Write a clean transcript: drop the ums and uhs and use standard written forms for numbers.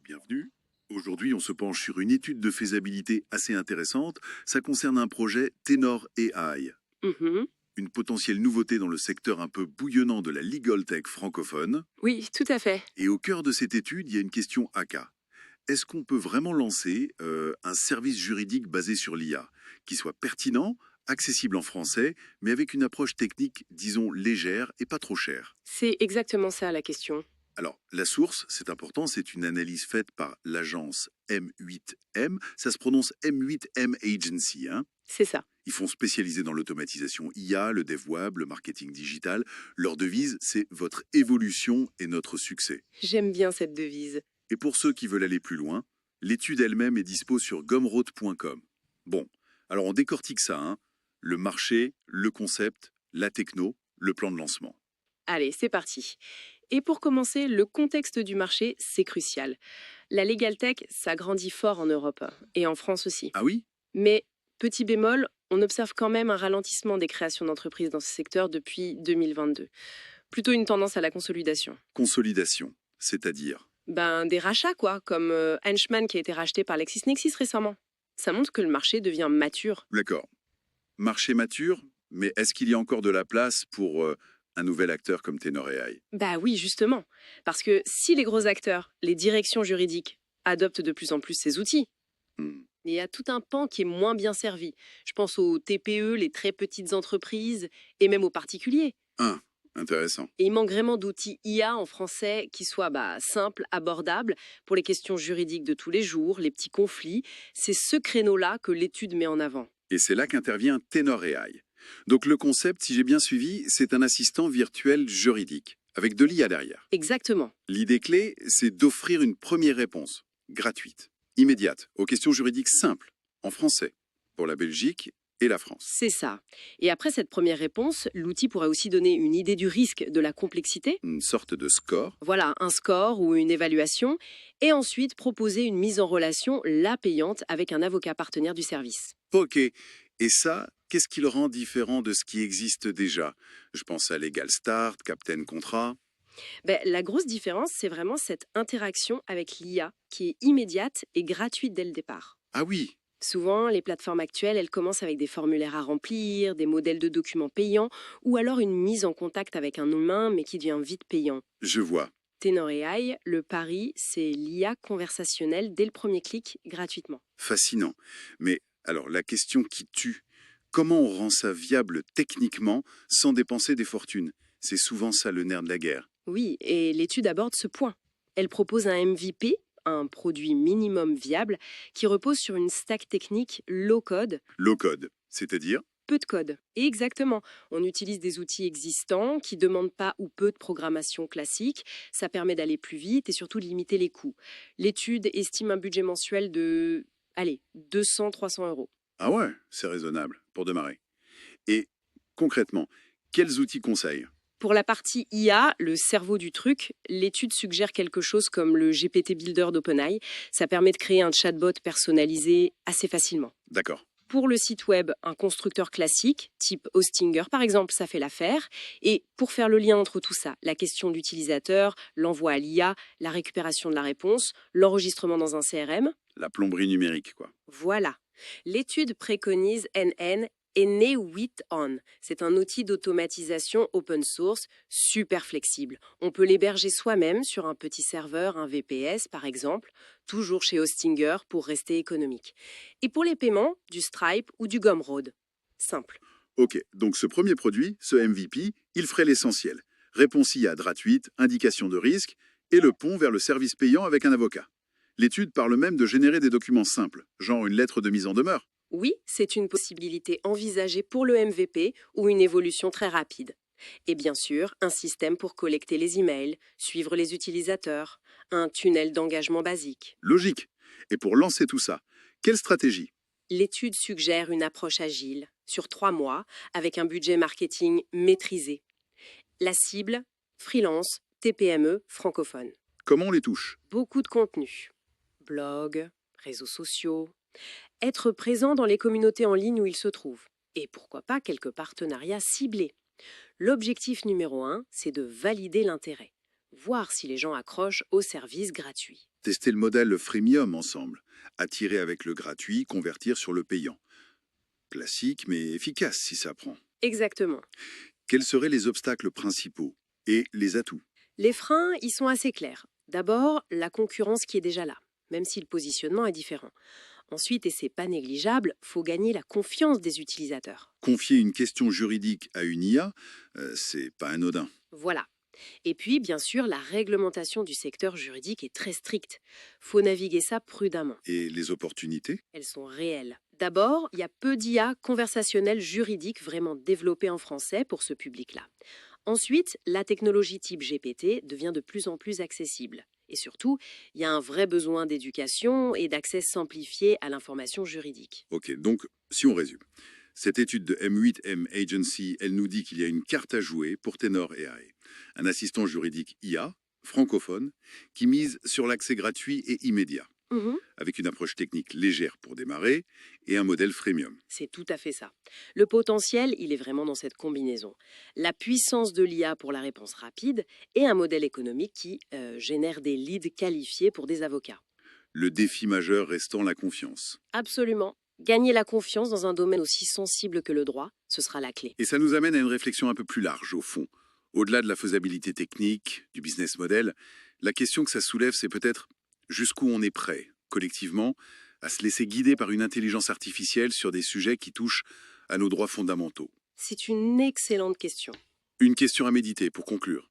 Bienvenue. Aujourd'hui, on se penche sur une étude de faisabilité assez intéressante. Ça concerne un projet Tenor AI, Mhm. une potentielle nouveauté dans le secteur un peu bouillonnant de la legal tech francophone. Oui, tout à fait. Et au cœur de cette étude, il y a une question AK. Est-ce qu'on peut vraiment lancer un service juridique basé sur l'IA, qui soit pertinent, accessible en français, mais avec une approche technique, disons, légère et pas trop chère? C'est exactement ça la question. Alors, la source, c'est important, c'est une analyse faite par l'agence M8M. Ça se prononce M8M Agency, hein. C'est ça. Ils font spécialiser dans l'automatisation IA, le dev web, le marketing digital. Leur devise, c'est votre évolution et notre succès. J'aime bien cette devise. Et pour ceux qui veulent aller plus loin, l'étude elle-même est dispo sur gumroad.com. Bon, alors on décortique ça, hein. Le marché, le concept, la techno, le plan de lancement. Allez, c'est parti. Et pour commencer, le contexte du marché, c'est crucial. La legal tech, ça grandit fort en Europe et en France aussi. Ah oui? Mais, petit bémol, on observe quand même un ralentissement des créations d'entreprises dans ce secteur depuis 2022. Plutôt une tendance à la consolidation. Consolidation, c'est-à-dire? Des rachats, quoi, comme Henchman qui a été racheté par LexisNexis récemment. Ça montre que le marché devient mature. D'accord. Marché mature, mais est-ce qu'il y a encore de la place pour un nouvel acteur comme Tenor AI? Bah oui, justement. Parce que si les gros acteurs, les directions juridiques, adoptent de plus en plus ces outils, Hmm. il y a tout un pan qui est moins bien servi. Je pense aux TPE, les très petites entreprises, et même aux particuliers. Ah, intéressant. Et il manque vraiment d'outils IA en français qui soient simples, abordables, pour les questions juridiques de tous les jours, les petits conflits. C'est ce créneau-là que l'étude met en avant. Et c'est là qu'intervient Tenor AI. Donc le concept, si j'ai bien suivi, c'est un assistant virtuel juridique, avec de l'IA derrière. Exactement. L'idée clé, c'est d'offrir une première réponse, gratuite, immédiate, aux questions juridiques simples, en français, pour la Belgique et la France. C'est ça. Et après cette première réponse, l'outil pourrait aussi donner une idée du risque, de la complexité. Une sorte de score. Voilà, un score ou une évaluation, et ensuite proposer une mise en relation, la payante, avec un avocat partenaire du service. Ok. Et ça, qu'est-ce qui le rend différent de ce qui existe déjà? Je pense à Legal Start, Captain Contrat. La grosse différence, c'est vraiment cette interaction avec l'IA, qui est immédiate et gratuite dès le départ. Ah oui, Souvent, les plateformes actuelles, elles commencent avec des formulaires à remplir, des modèles de documents payants, ou alors une mise en contact avec un humain, mais qui devient vite payant. je vois. Tenor AI, le pari, c'est l'IA conversationnelle dès le premier clic, gratuitement. Fascinant. Mais alors, la question qui tue, comment on rend ça viable techniquement sans dépenser des fortunes? C'est souvent ça le nerf de la guerre. Oui, et l'étude aborde ce point. Elle propose un MVP, un produit minimum viable, qui repose sur une stack technique low-code, Low code, c'est-à-dire? peu de code. Et exactement, on utilise des outils existants qui ne demandent pas ou peu de programmation classique. Ça permet d'aller plus vite et surtout de limiter les coûts. L'étude estime un budget mensuel de, allez, 200-300 euros. Ah ouais, c'est raisonnable pour démarrer. Et concrètement, quels outils conseillent? Pour la partie IA, le cerveau du truc, l'étude suggère quelque chose comme le GPT Builder d'OpenAI. Ça permet de créer un chatbot personnalisé assez facilement. D'accord. Pour le site web, un constructeur classique, type Hostinger par exemple, ça fait l'affaire. Et pour faire le lien entre tout ça, la question d'utilisateur, l'envoi à l'IA, la récupération de la réponse, l'enregistrement dans un CRM, La plomberie numérique, quoi. voilà. L'étude préconise NN et Newit-On. C'est un outil d'automatisation open source super flexible. On peut l'héberger soi-même sur un petit serveur, un VPS par exemple, toujours chez Hostinger pour rester économique. Et pour les paiements, du Stripe ou du Gumroad. Simple. Ok, donc ce premier produit, ce MVP, il ferait l'essentiel. Réponse IA gratuite, indication de risque, et le pont vers le service payant avec un avocat. L'étude parle même de générer des documents simples, genre une lettre de mise en demeure. Oui, c'est une possibilité envisagée pour le MVP ou une évolution très rapide. Et bien sûr, un système pour collecter les emails, suivre les utilisateurs, un tunnel d'engagement basique. Logique. Et pour lancer tout ça, quelle stratégie? L'étude suggère une approche agile, sur 3 mois, avec un budget marketing maîtrisé. La cible, freelance, TPME, francophone. Comment on les touche? Beaucoup de contenu. Blog, réseaux sociaux. Être présent dans les communautés en ligne où ils se trouvent. Et pourquoi pas quelques partenariats ciblés. L'objectif numéro 1, c'est de valider l'intérêt. Voir si les gens accrochent au service gratuit. Tester le modèle freemium ensemble. Attirer avec le gratuit, convertir sur le payant. Classique mais efficace si ça prend. Exactement. Quels seraient les obstacles principaux et les atouts? Les freins, ils sont assez clairs. D'abord, la concurrence qui est déjà là, même si le positionnement est différent. Ensuite, et c'est pas négligeable, faut gagner la confiance des utilisateurs. Confier une question juridique à une IA, c'est pas anodin. Voilà. Et puis, bien sûr, la réglementation du secteur juridique est très stricte. Faut naviguer ça prudemment. Et les opportunités? Elles sont réelles. D'abord, il y a peu d'IA conversationnelles juridiques vraiment développées en français pour ce public-là. Ensuite, la technologie type GPT devient de plus en plus accessible. Et surtout, il y a un vrai besoin d'éducation et d'accès simplifié à l'information juridique. Ok, donc si on résume. Cette étude de M8M Agency, elle nous dit qu'il y a une carte à jouer pour Tenor AI. Un assistant juridique IA, francophone, qui mise sur l'accès gratuit et immédiat, Mhm. avec une approche technique légère pour démarrer et un modèle freemium. C'est tout à fait ça. Le potentiel, il est vraiment dans cette combinaison. La puissance de l'IA pour la réponse rapide et un modèle économique qui génère des leads qualifiés pour des avocats. Le défi majeur restant la confiance. Absolument. Gagner la confiance dans un domaine aussi sensible que le droit, ce sera la clé. Et ça nous amène à une réflexion un peu plus large, au fond. Au-delà de la faisabilité technique, du business model, la question que ça soulève, c'est peut-être jusqu'où on est prêt, collectivement, à se laisser guider par une intelligence artificielle sur des sujets qui touchent à nos droits fondamentaux. C'est une excellente question. Une question à méditer pour conclure.